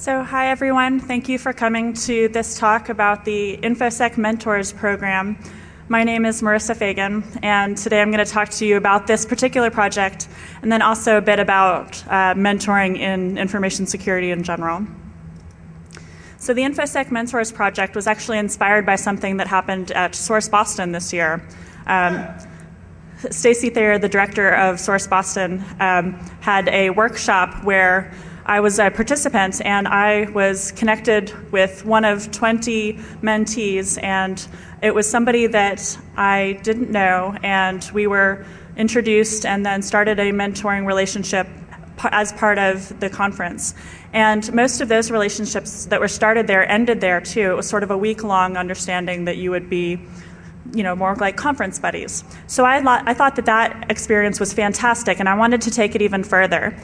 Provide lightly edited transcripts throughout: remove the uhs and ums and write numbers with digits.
So hi everyone, thank you for coming to this talk about the InfoSec Mentors program. My name is Marisa Fagan, and today I'm going to talk to you about this particular project and then also a bit about mentoring in information security in general. So the InfoSec Mentors project was actually inspired by something that happened at Source Boston this year. Stacy Thayer, the director of Source Boston, had a workshop where I was a participant, and I was connected with one of 20 mentees, and it was somebody that I didn't know, and we were introduced and then started a mentoring relationship as part of the conference. And most of those relationships that were started there ended there too. It was sort of a week-long understanding that you would be more like conference buddies. So I thought that experience was fantastic, and I wanted to take it even further.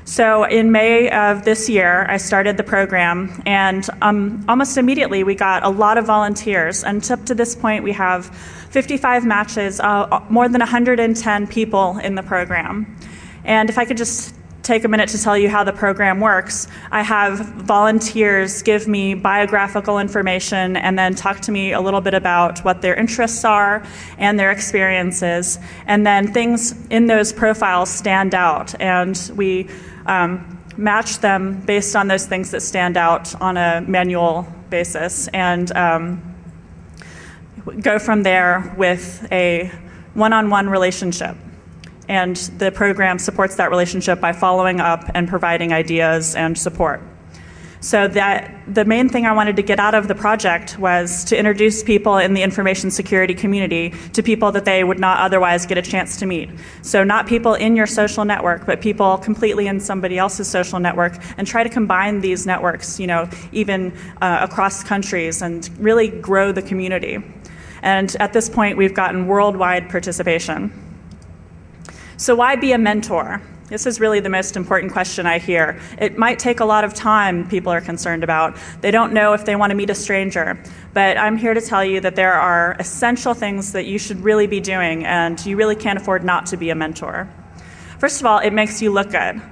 So in May of this year, I started the program, and almost immediately we got a lot of volunteers. And up to this point, we have 55 matches, more than 110 people in the program. And if I could just take a minute to tell you how the program works, I have volunteers give me biographical information and then talk to me a little bit about what their interests are and their experiences. And then things in those profiles stand out, and we match them based on those things that stand out on a manual basis, and go from there with a one-on-one relationship. And the program supports that relationship by following up and providing ideas and support. So the main thing I wanted to get out of the project was to introduce people in the information security community to people that they would not otherwise get a chance to meet. So not people in your social network, but people completely in somebody else's social network, and try to combine these networks, even across countries, and really grow the community. And at this point, we've gotten worldwide participation. So why be a mentor? This is really the most important question I hear. It might take a lot of time, people are concerned about. They don't know if they want to meet a stranger. But I'm here to tell you that there are essential things that you should really be doing, and you really can't afford not to be a mentor. First of all, it makes you look good.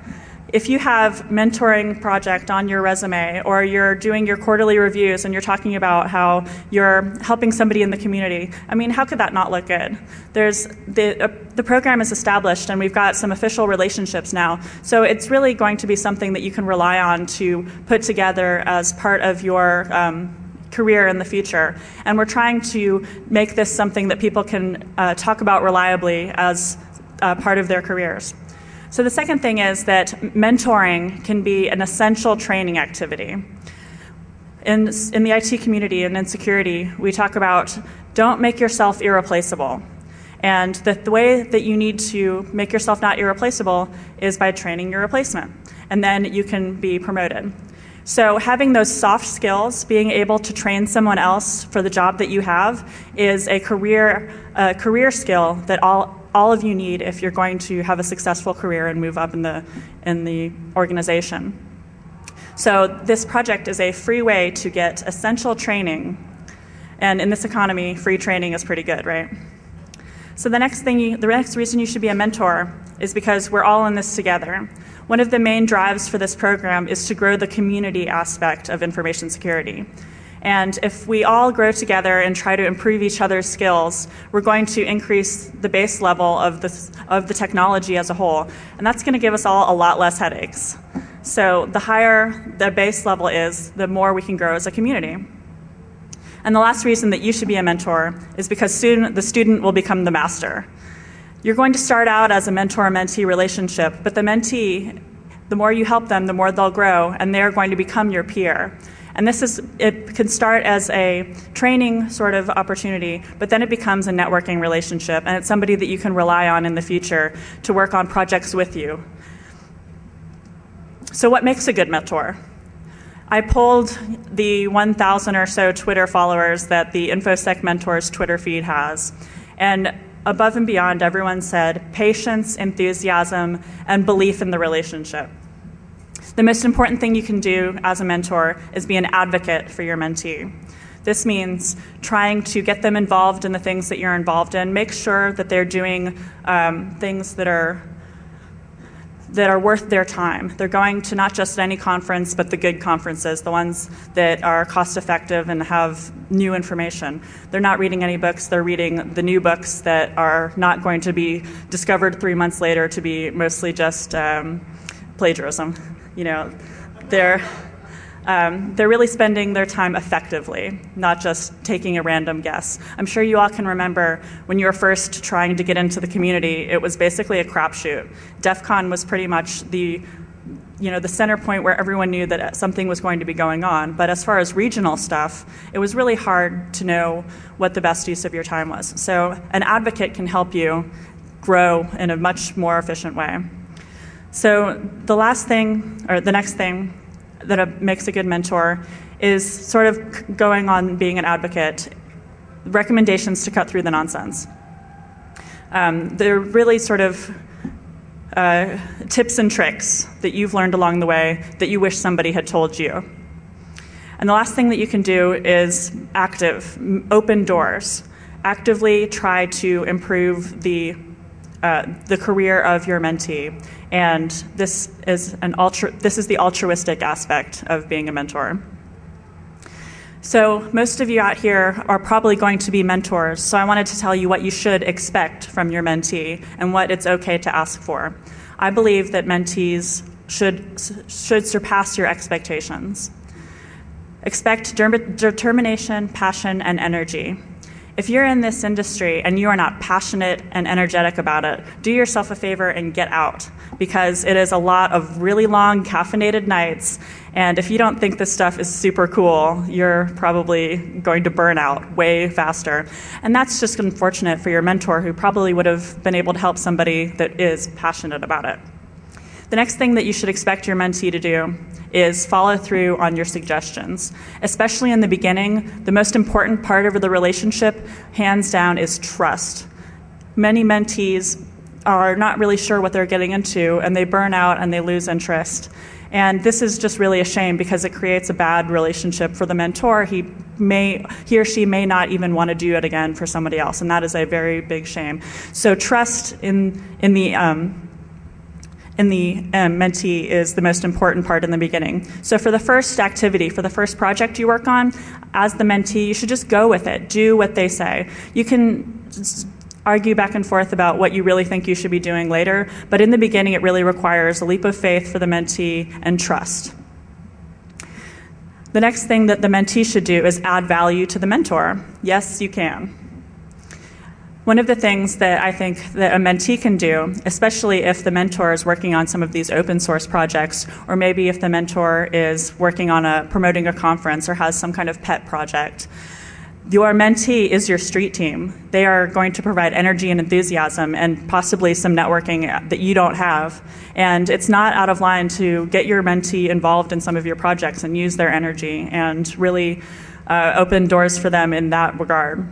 If you have mentoring project on your resume, or you're doing your quarterly reviews and you're talking about how you're helping somebody in the community, how could that not look good? The program is established, and we've got some official relationships now. So it's really going to be something that you can rely on to put together as part of your career in the future. And we're trying to make this something that people can talk about reliably as part of their careers. So the second thing is that mentoring can be an essential training activity. In the IT community and in security, we talk about don't make yourself irreplaceable. And the way that you need to make yourself not irreplaceable is by training your replacement. And then you can be promoted. So having those soft skills, being able to train someone else for the job that you have, is a career skill that all of you need if you're going to have a successful career and move up in the organization. So this project is a free way to get essential training. And in this economy, free training is pretty good, right? So the next reason you should be a mentor is because we're all in this together. One of the main drives for this program is to grow the community aspect of information security. And if we all grow together and try to improve each other's skills, we're going to increase the base level of the technology as a whole. And that's going to give us all a lot less headaches. So the higher the base level is, the more we can grow as a community. And the last reason that you should be a mentor is because soon the student will become the master. You're going to start out as a mentor-mentee relationship, but the mentee, the more you help them, the more they'll grow, and they're going to become your peer. And it can start as a training sort of opportunity, but then it becomes a networking relationship, and it's somebody that you can rely on in the future to work on projects with you. So what makes a good mentor? I polled the 1,000 or so Twitter followers that the InfoSec Mentors Twitter feed has, and above and beyond, everyone said patience, enthusiasm, and belief in the relationship. The most important thing you can do as a mentor is be an advocate for your mentee. This means trying to get them involved in the things that you're involved in. Make sure that they're doing things that that are worth their time. They're going to not just any conference, but the good conferences, the ones that are cost effective and have new information. They're not reading any books, they're reading the new books that are not going to be discovered 3 months later to be mostly just plagiarism. You know, they're really spending their time effectively, not just taking a random guess. I'm sure you all can remember when you were first trying to get into the community, it was basically a crapshoot. Defcon was pretty much the center point where everyone knew that something was going to be going on. But as far as regional stuff, it was really hard to know what the best use of your time was. So an advocate can help you grow in a much more efficient way. So the next thing that makes a good mentor is sort of going on being an advocate, recommendations to cut through the nonsense. They're really sort of tips and tricks that you've learned along the way that you wish somebody had told you. And the last thing that you can do is open doors. Actively try to improve the career of your mentee. And this is the altruistic aspect of being a mentor. So most of you out here are probably going to be mentors, so I wanted to tell you what you should expect from your mentee and what it's okay to ask for. I believe that mentees should surpass your expectations. Expect determination, passion, and energy. If you're in this industry and you are not passionate and energetic about it, do yourself a favor and get out, because it is a lot of really long caffeinated nights, and if you don't think this stuff is super cool, you're probably going to burn out way faster. And that's just unfortunate for your mentor, who probably would have been able to help somebody that is passionate about it. The next thing that you should expect your mentee to do is follow through on your suggestions. Especially in the beginning, the most important part of the relationship, hands down, is trust. Many mentees are not really sure what they're getting into, and they burn out and they lose interest. And this is just really a shame, because it creates a bad relationship for the mentor. He or she may not even want to do it again for somebody else, and that is a very big shame. So trust in the mentee is the most important part in the beginning. So for the first activity, for the first project you work on, as the mentee, you should just go with it. Do what they say. You can argue back and forth about what you really think you should be doing later, but in the beginning it really requires a leap of faith for the mentee and trust. The next thing that the mentee should do is add value to the mentor. Yes, you can. One of the things that I think that a mentee can do, especially if the mentor is working on some of these open source projects, or maybe if the mentor is working on promoting a conference or has some kind of pet project, your mentee is your street team. They are going to provide energy and enthusiasm and possibly some networking that you don't have. And it's not out of line to get your mentee involved in some of your projects and use their energy and really open doors for them in that regard.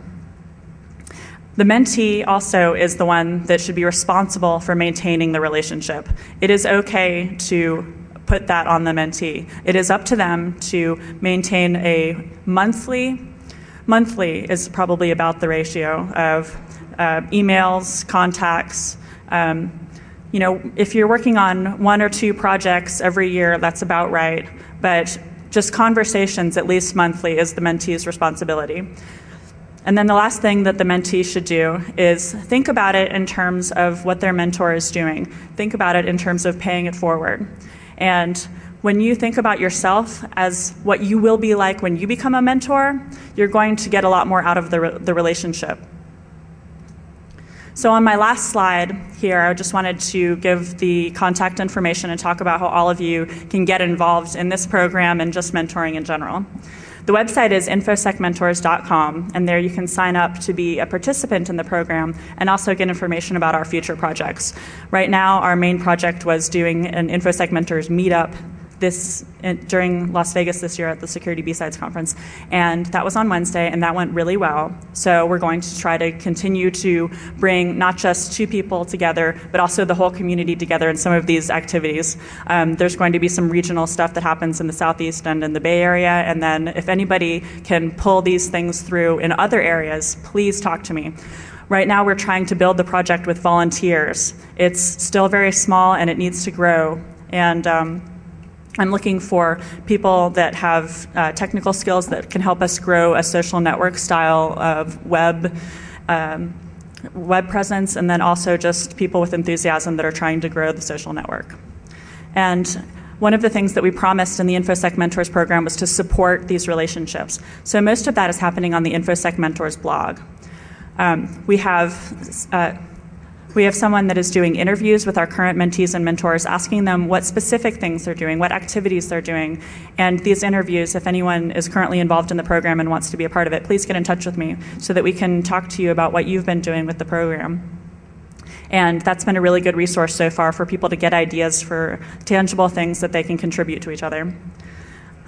The mentee also is the one that should be responsible for maintaining the relationship. It is okay to put that on the mentee. It is up to them to maintain a monthly is probably about the ratio of emails, contacts. If you're working on 1 or 2 projects every year, that's about right. But just conversations, at least monthly, is the mentee's responsibility. And then the last thing that the mentee should do is think about it in terms of what their mentor is doing. Think about it in terms of paying it forward. And when you think about yourself as what you will be like when you become a mentor, you're going to get a lot more out of the relationship. So on my last slide here, I just wanted to give the contact information and talk about how all of you can get involved in this program and just mentoring in general. The website is infosecmentors.com, and there you can sign up to be a participant in the program and also get information about our future projects. Right now, our main project was doing an InfoSec Mentors meetup during Las Vegas this year at the Security B-Sides Conference, and that was on Wednesday, and that went really well. So we're going to try to continue to bring not just 2 people together, but also the whole community together in some of these activities. There's going to be some regional stuff that happens in the Southeast and in the Bay Area, and then if anybody can pull these things through in other areas, please talk to me. Right now we're trying to build the project with volunteers. It's still very small and it needs to grow. And I'm looking for people that have technical skills that can help us grow a social network style of web presence, and then also just people with enthusiasm that are trying to grow the social network. And one of the things that we promised in the InfoSec Mentors program was to support these relationships. So most of that is happening on the InfoSec Mentors blog. We have someone that is doing interviews with our current mentees and mentors, asking them what specific things they're doing, what activities they're doing. And these interviews, if anyone is currently involved in the program and wants to be a part of it, please get in touch with me so that we can talk to you about what you've been doing with the program. And that's been a really good resource so far for people to get ideas for tangible things that they can contribute to each other.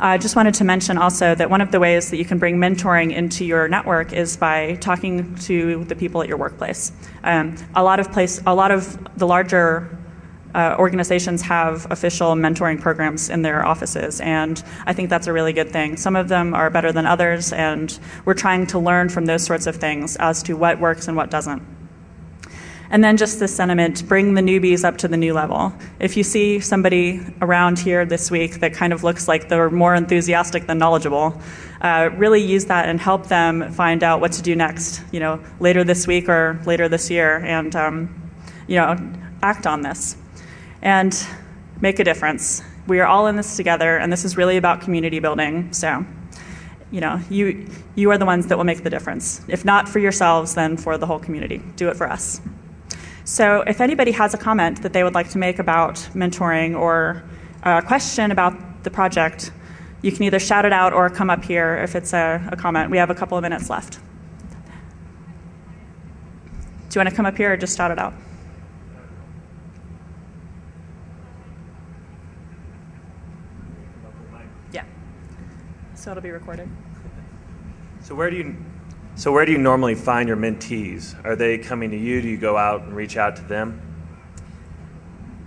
I just wanted to mention also that one of the ways that you can bring mentoring into your network is by talking to the people at your workplace. A lot of the larger organizations have official mentoring programs in their offices, and I think that's a really good thing. Some of them are better than others, and we're trying to learn from those sorts of things as to what works and what doesn't. And then just this sentiment, bring the newbies up to the new level. If you see somebody around here this week that kind of looks like they're more enthusiastic than knowledgeable, really use that and help them find out what to do next, later this week or later this year, and act on this and make a difference. We are all in this together, and this is really about community building. So, you are the ones that will make the difference. If not for yourselves, then for the whole community. Do it for us. So if anybody has a comment that they would like to make about mentoring or a question about the project, you can either shout it out or come up here if it's a comment. We have a couple of minutes left. Do you want to come up here or just shout it out? Yeah. So it'll be recorded. So where do you normally find your mentees? Are they coming to you? Do you go out and reach out to them?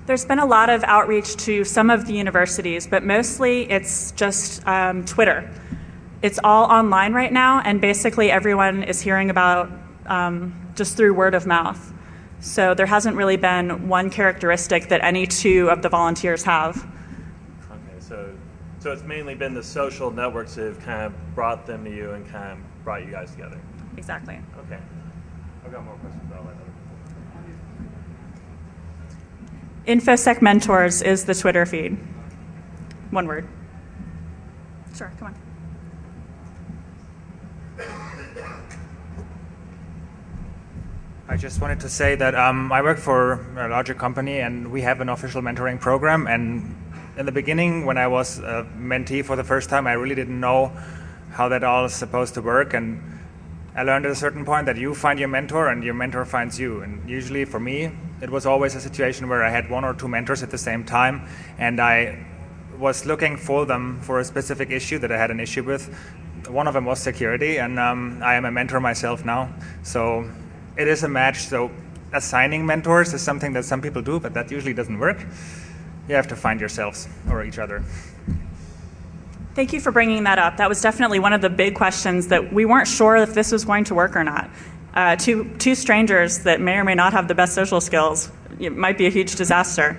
There's been a lot of outreach to some of the universities, but mostly it's just Twitter. It's all online right now, and basically everyone is hearing about just through word of mouth. So there hasn't really been one characteristic that any two of the volunteers have. Okay, so it's mainly been the social networks that have kind of brought them to you and kind of brought you guys together. Exactly. Okay. I've got more questions, but I'll let others. InfoSec Mentors is the Twitter feed. One word. Sure, come on. I just wanted to say that I work for a larger company, and we have an official mentoring program. And in the beginning, when I was a mentee for the first time, I really didn't know how that all is supposed to work. And I learned at a certain point that you find your mentor and your mentor finds you. And usually for me, it was always a situation where I had one or two mentors at the same time, and I was looking for them for a specific issue that I had an issue with. One of them was security, and I am a mentor myself now. So it is a match. So assigning mentors is something that some people do, but that usually doesn't work. You have to find yourselves or each other. Thank you for bringing that up. That was definitely one of the big questions that we weren't sure if this was going to work or not. Two strangers that may or may not have the best social skills, it might be a huge disaster.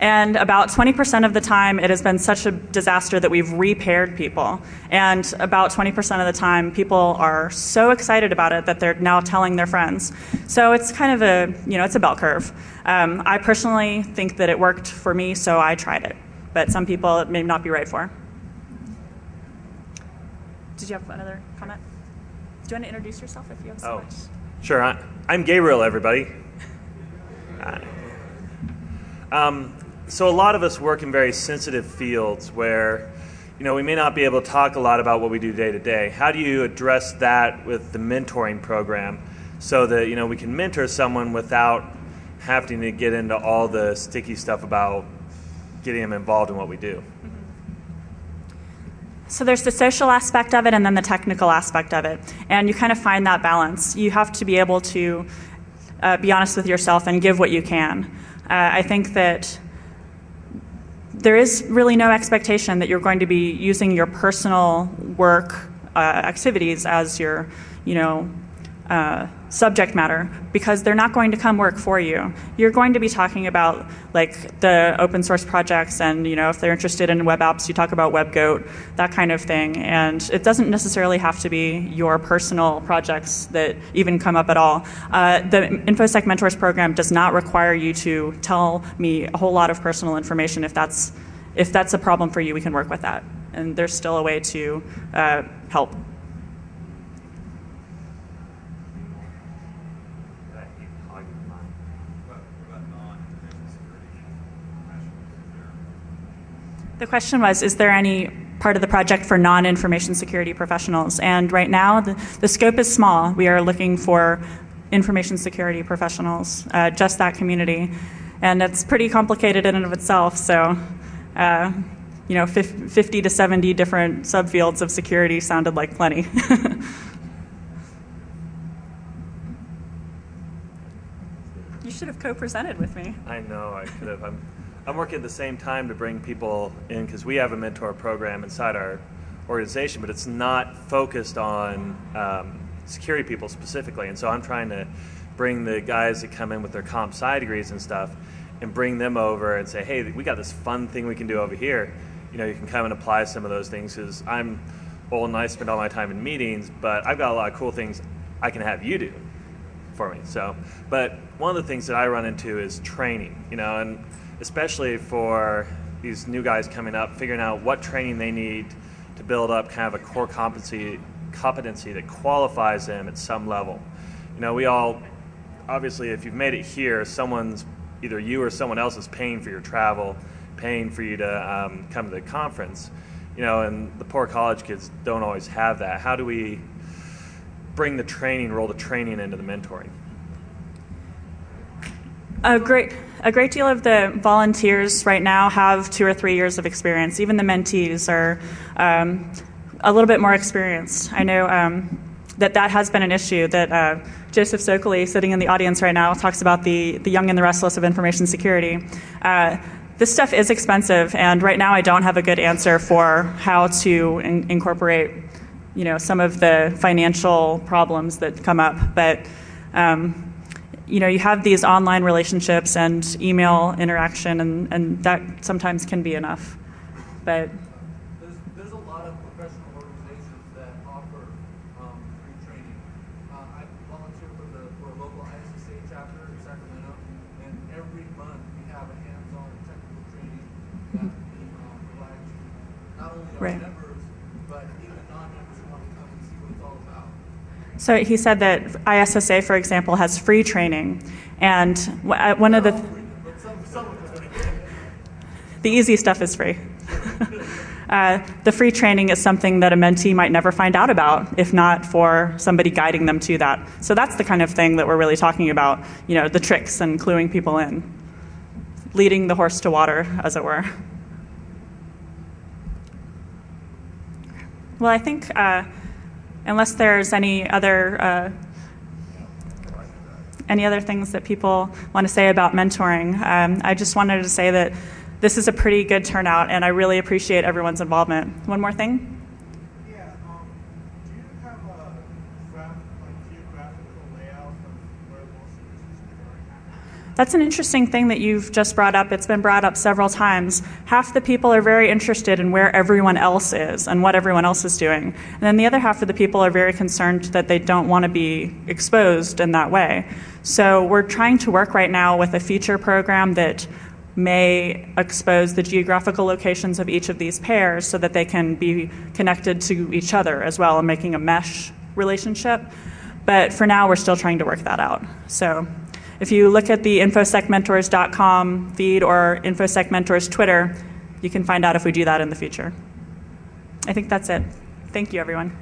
And about 20% of the time, it has been such a disaster that we've repaired people. And about 20% of the time, people are so excited about it that they're now telling their friends. So it's kind of it's a bell curve. I personally think that it worked for me, so I tried it. But some people it may not be right for. Did you have another comment? Do you want to introduce yourself if you have so much? Sure. I'm Gabriel, everybody. So a lot of us work in very sensitive fields where, we may not be able to talk a lot about what we do day to day. How do you address that with the mentoring program so that, we can mentor someone without having to get into all the sticky stuff about getting them involved in what we do? So there's the social aspect of it and then the technical aspect of it. And you kind of find that balance. You have to be able to be honest with yourself and give what you can. I think that there is really no expectation that you're going to be using your personal work activities as your, subject matter, because they're not going to come work for you. You're going to be talking about like the open source projects, and if they're interested in web apps, you talk about WebGoat, that kind of thing. And it doesn't necessarily have to be your personal projects that even come up at all. The InfoSec Mentors program does not require you to tell me a whole lot of personal information. If that's a problem for you, we can work with that. And there's still a way to help. The question was, is there any part of the project for non-information security professionals? And right now, the scope is small. We are looking for information security professionals, just that community. And it's pretty complicated in and of itself. So, 50 to 70 different subfields of security sounded like plenty. You should have co-presented with me. I know, I could have. I'm working at the same time to bring people in, because we have a mentor program inside our organization, but it's not focused on security people specifically. And so I'm trying to bring the guys that come in with their comp sci degrees and stuff and bring them over and say, hey, we got this fun thing we can do over here. You can come and apply some of those things, because I'm old and I spend all my time in meetings, but I've got a lot of cool things I can have you do for me. So, but one of the things that I run into is training, and especially for these new guys coming up, figuring out what training they need to build up kind of a core competency that qualifies them at some level. We all, obviously, if you've made it here, either you or someone else is paying for your travel, paying for you to come to the conference, and the poor college kids don't always have that. How do we roll the training into the mentoring? A great deal of the volunteers right now have 2 or 3 years of experience. Even the mentees are a little bit more experienced. I know that has been an issue, that Joseph Stokely, sitting in the audience right now, talks about the young and the restless of information security. This stuff is expensive, and right now I don't have a good answer for how to incorporate some of the financial problems that come up. But you have these online relationships and email interaction, and that sometimes can be enough. But there's a lot of professional organizations that offer free training. I volunteer for a local ISSA chapter in Sacramento, and every month we have a hands-on technical training that we provide to not only our members, but even non-members who want to come and see what it's all about. So he said that ISSA, for example, has free training, and one of the easy stuff is free. The free training is something that a mentee might never find out about if not for somebody guiding them to that. So that's the kind of thing that we're really talking about, the tricks and cluing people in, leading the horse to water, as it were. Well, I think unless there's any other things that people want to say about mentoring, I just wanted to say that this is a pretty good turnout, and I really appreciate everyone's involvement. One more thing? Yeah, do you have a geographical layout of where most of this is occurring? That's an interesting thing that you've just brought up. It's been brought up several times. Half the people are very interested in where everyone else is and what everyone else is doing. And then the other half of the people are very concerned that they don't want to be exposed in that way. So we're trying to work right now with a feature program that may expose the geographical locations of each of these pairs so that they can be connected to each other as well and making a mesh relationship. But for now, we're still trying to work that out. So if you look at the infosecmentors.com feed or InfoSec Mentors Twitter, you can find out if we do that in the future. I think that's it. Thank you, everyone.